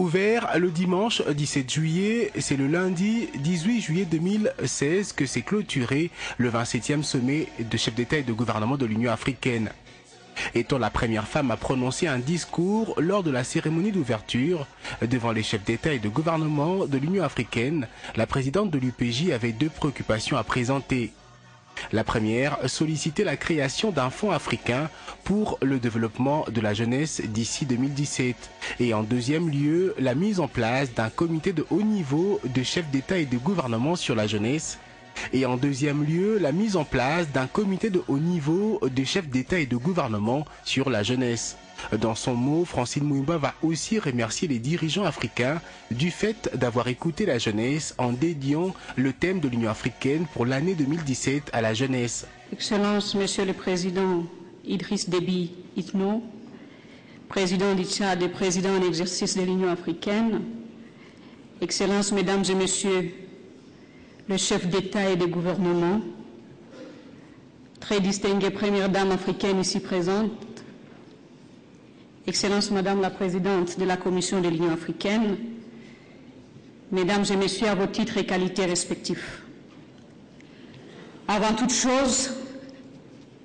Ouvert le dimanche 17 juillet, c'est le lundi 18 juillet 2016 que s'est clôturé le 27e sommet de chefs d'État et de gouvernement de l'Union africaine. Étant la première femme à prononcer un discours lors de la cérémonie d'ouverture devant les chefs d'État et de gouvernement de l'Union africaine, la présidente de l'UPJ avait deux préoccupations à présenter. La première, solliciter la création d'un fonds africain pour le développement de la jeunesse d'ici 2017. Et en deuxième lieu, la mise en place d'un comité de haut niveau de chefs d'État et de gouvernement sur la jeunesse. Et en deuxième lieu, la mise en place d'un comité de haut niveau de chefs d'État et de gouvernement sur la jeunesse. Dans son mot, Francine Mouimba va aussi remercier les dirigeants africains du fait d'avoir écouté la jeunesse en dédiant le thème de l'Union africaine pour l'année 2017 à la jeunesse. Excellence, Monsieur le Président Idriss Déby Itno, Président du Tchad et Président en exercice de l'Union africaine, Excellences, Mesdames et Messieurs, le chef d'État et de gouvernement, très distinguée Première Dame africaine ici présente, Excellence Madame la Présidente de la Commission de l'Union africaine, Mesdames et Messieurs, à vos titres et qualités respectifs. Avant toute chose,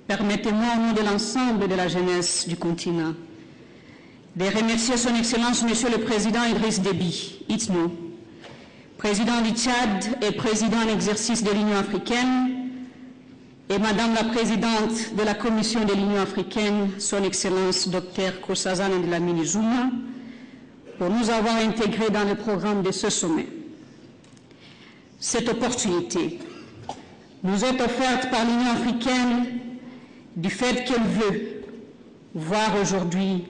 permettez-moi au nom de l'ensemble de la jeunesse du continent de remercier Son Excellence Monsieur le Président Idriss Déby Itno, Président du Tchad et Président en exercice de l'Union africaine, et Madame la Présidente de la Commission de l'Union africaine, Son Excellence Dr Nkosazana Dlamini Zuma, pour nous avoir intégrés dans le programme de ce sommet. Cette opportunité nous est offerte par l'Union africaine du fait qu'elle veut voir aujourd'hui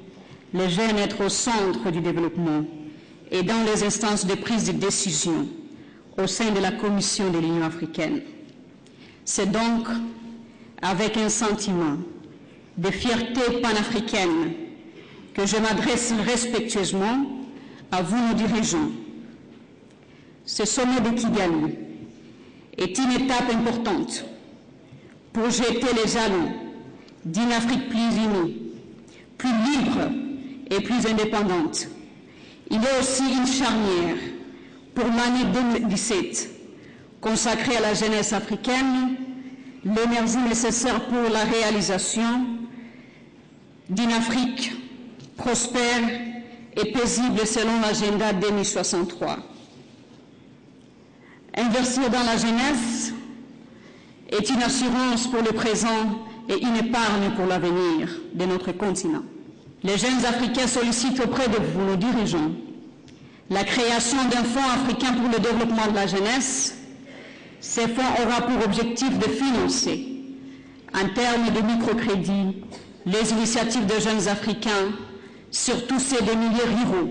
les jeunes être au centre du développement et dans les instances de prise de décision au sein de la Commission de l'Union africaine. C'est donc avec un sentiment de fierté panafricaine que je m'adresse respectueusement à vous, nos dirigeants. Ce sommet de Kigali est une étape importante pour jeter les jalons d'une Afrique plus unie, plus libre et plus indépendante. Il est aussi une charnière pour l'année 2017 consacrée à la jeunesse africaine, l'énergie nécessaire pour la réalisation d'une Afrique prospère et paisible selon l'agenda 2063. Investir dans la jeunesse est une assurance pour le présent et une épargne pour l'avenir de notre continent. Les jeunes Africains sollicitent auprès de vous, nos dirigeants, la création d'un fonds africain pour le développement de la jeunesse. Ce fonds aura pour objectif de financer, en termes de microcrédit, les initiatives de jeunes Africains, surtout ceux des milieux ruraux,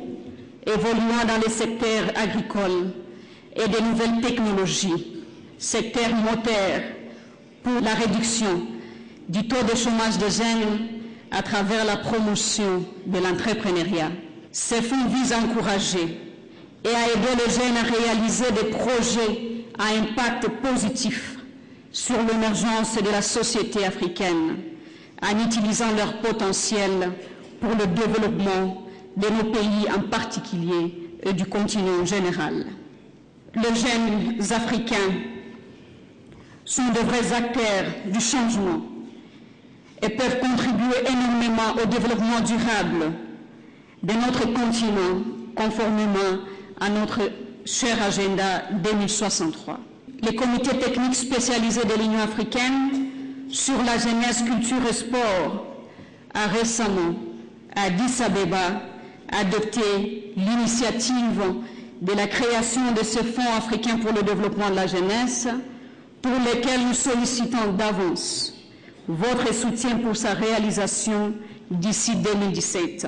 évoluant dans les secteurs agricoles et de nouvelles technologies, secteurs moteurs pour la réduction du taux de chômage des jeunes à travers la promotion de l'entrepreneuriat. Ce fonds vise à encourager et à aider les jeunes à réaliser des projets à impact positif sur l'émergence de la société africaine, en utilisant leur potentiel pour le développement de nos pays en particulier et du continent en général. Les jeunes Africains sont de vrais acteurs du changement et peuvent contribuer énormément au développement durable de notre continent, conformément à notre cher agenda 2063. Le comité technique spécialisé de l'Union africaine sur la jeunesse, culture et sport a récemment, à Addis Abeba, adopté l'initiative de la création de ce fonds africain pour le développement de la jeunesse, pour lequel nous sollicitons d'avance votre soutien pour sa réalisation d'ici 2017.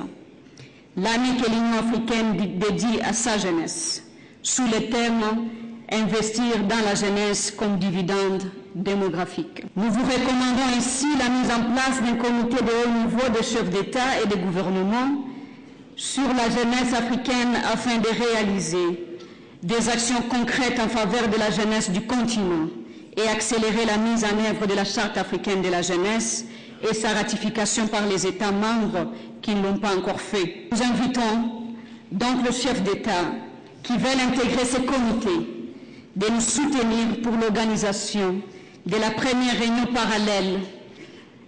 L'année que l'Union africaine dédie à sa jeunesse, sous le thème « Investir dans la jeunesse comme dividende démographique ». Nous vous recommandons ainsi la mise en place d'un comité de haut niveau de chefs d'État et de gouvernement sur la jeunesse africaine afin de réaliser des actions concrètes en faveur de la jeunesse du continent et accélérer la mise en œuvre de la Charte africaine de la jeunesse et sa ratification par les États membres qui ne l'ont pas encore fait. Nous invitons donc le chef d'État qui veulent intégrer ces comités de nous soutenir pour l'organisation de la première réunion parallèle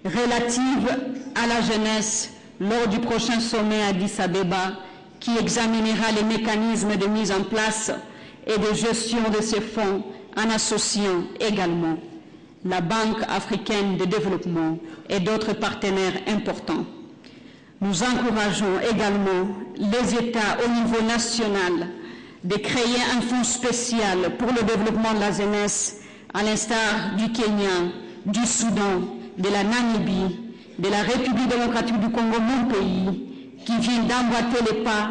relative à la jeunesse lors du prochain sommet à Addis Abeba qui examinera les mécanismes de mise en place et de gestion de ces fonds en associant également la Banque africaine de développement et d'autres partenaires importants. Nous encourageons également les États au niveau national de créer un fonds spécial pour le développement de la jeunesse, à l'instar du Kenya, du Soudan, de la Namibie, de la République démocratique du Congo, mon pays, qui vient d'emboîter les pas,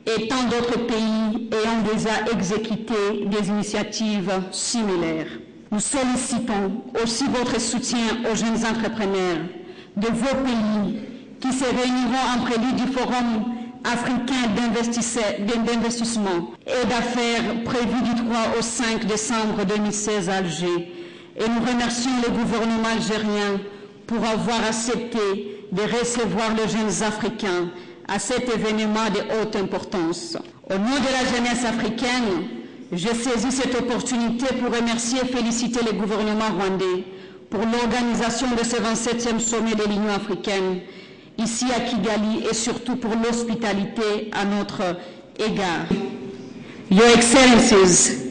et tant d'autres pays ayant déjà exécuté des initiatives similaires. Nous sollicitons aussi votre soutien aux jeunes entrepreneurs de vos pays qui se réuniront en prélude du Forum africain d'investissement et d'affaires prévu du 3 au 5 décembre 2016 à Alger. Et nous remercions le gouvernement algérien pour avoir accepté de recevoir les jeunes africains à cet événement de haute importance. Au nom de la jeunesse africaine, je saisis cette opportunité pour remercier et féliciter le gouvernement rwandais pour l'organisation de ce 27e sommet de l'Union africaine ici à Kigali et surtout pour l'hospitalité à notre égard. Your Excellencies,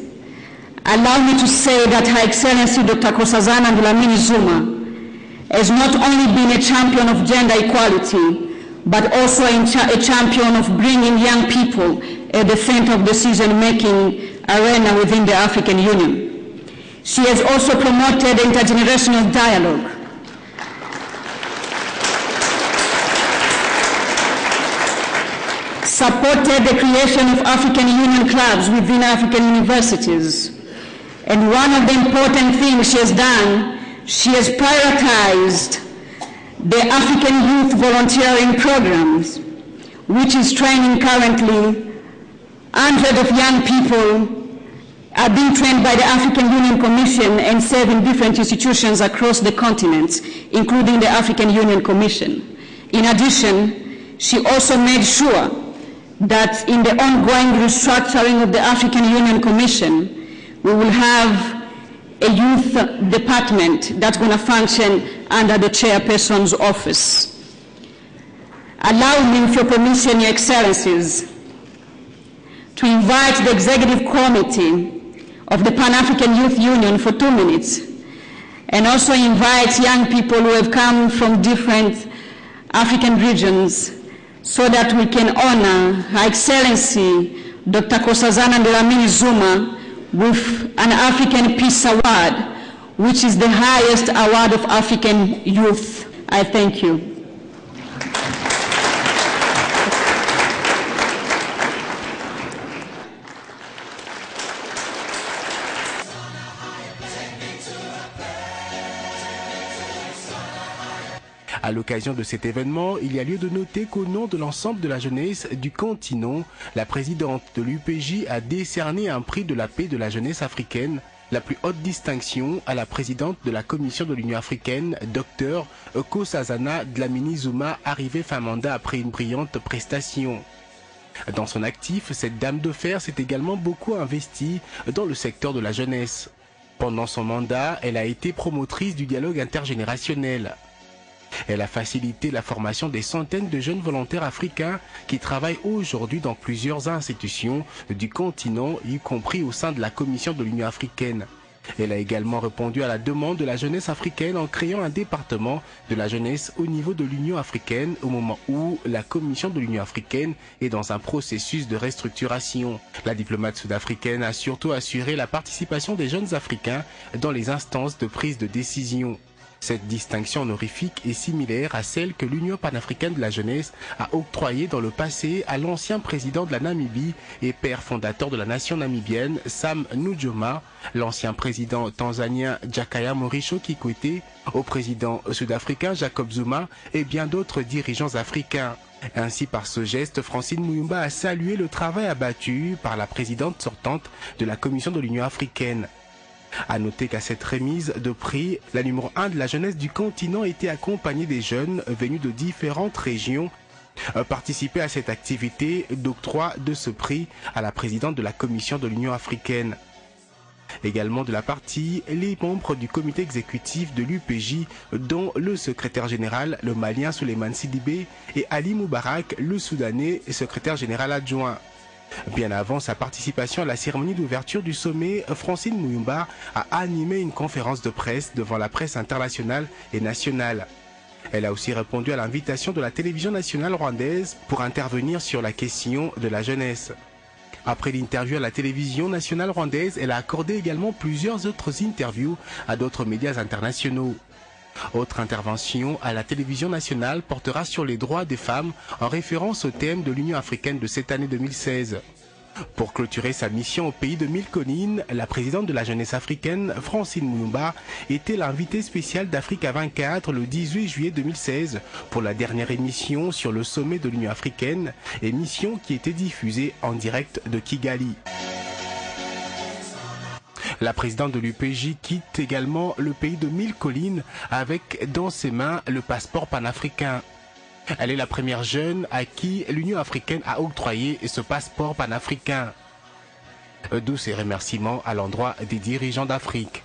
allow me to say that Her Excellency Dr. Nkosazana Dlamini Zuma has not only been a champion of gender equality, but also a champion of bringing young people at the center of decision-making arena within the African Union. She has also promoted intergenerational dialogue, supported the creation of African Union clubs within African universities. And one of the important things she has done, she has prioritized the African Youth Volunteering Programs, which is training currently hundreds of young people are being trained by the African Union Commission and serve in different institutions across the continent, including the African Union Commission. In addition, she also made sure that in the ongoing restructuring of the African Union Commission, we will have a youth department that's going to function under the chairperson's office. Allow me, with your permission, Your Excellencies, to invite the Executive Committee of the Pan-African Youth Union for 2 minutes, and also invite young people who have come from different African regions so that we can honor Her Excellency Dr. Nkosazana Dlamini Zuma with an African Peace Award, which is the highest award of African youth. I thank you. À l'occasion de cet événement, il y a lieu de noter qu'au nom de l'ensemble de la jeunesse du continent, la présidente de l'UPJ a décerné un prix de la paix de la jeunesse africaine, la plus haute distinction à la présidente de la Commission de l'Union africaine, Dr Nkosazana Dlamini Zuma, arrivée fin mandat après une brillante prestation. Dans son actif, cette dame de fer s'est également beaucoup investie dans le secteur de la jeunesse. Pendant son mandat, elle a été promotrice du dialogue intergénérationnel. Elle a facilité la formation des centaines de jeunes volontaires africains qui travaillent aujourd'hui dans plusieurs institutions du continent, y compris au sein de la Commission de l'Union africaine. Elle a également répondu à la demande de la jeunesse africaine en créant un département de la jeunesse au niveau de l'Union africaine au moment où la Commission de l'Union africaine est dans un processus de restructuration. La diplomate sud-africaine a surtout assuré la participation des jeunes africains dans les instances de prise de décision. Cette distinction honorifique est similaire à celle que l'Union panafricaine de la jeunesse a octroyée dans le passé à l'ancien président de la Namibie et père fondateur de la nation namibienne, Sam Nujoma, l'ancien président tanzanien Jakaya Mrisho Kikwete, au président sud-africain Jacob Zuma et bien d'autres dirigeants africains. Ainsi, par ce geste, Francine Muyumba a salué le travail abattu par la présidente sortante de la Commission de l'Union africaine. À noter qu'à cette remise de prix, la numéro 1 de la jeunesse du continent était accompagnée des jeunes venus de différentes régions Participer à cette activité d'octroi de ce prix à la présidente de la Commission de l'Union africaine. Également de la partie, les membres du comité exécutif de l'UPJ, dont le secrétaire général, le Malien Souleymane Sidibé, et Ali Moubarak, le Soudanais, secrétaire général adjoint. Bien avant sa participation à la cérémonie d'ouverture du sommet, Francine Muyumba a animé une conférence de presse devant la presse internationale et nationale. Elle a aussi répondu à l'invitation de la télévision nationale rwandaise pour intervenir sur la question de la jeunesse. Après l'interview à la télévision nationale rwandaise, elle a accordé également plusieurs autres interviews à d'autres médias internationaux. Autre intervention à la télévision nationale portera sur les droits des femmes en référence au thème de l'Union africaine de cette année 2016. Pour clôturer sa mission au pays de Mille Collines, la présidente de la jeunesse africaine, Francine Muyumba, était l'invitée spéciale d'Afrique à 24 le 18 juillet 2016 pour la dernière émission sur le sommet de l'Union africaine, émission qui était diffusée en direct de Kigali. La présidente de l'UPJ quitte également le pays de Mille Collines avec dans ses mains le passeport panafricain. Elle est la première jeune à qui l'Union africaine a octroyé ce passeport panafricain. D'où ses remerciements à l'endroit des dirigeants d'Afrique.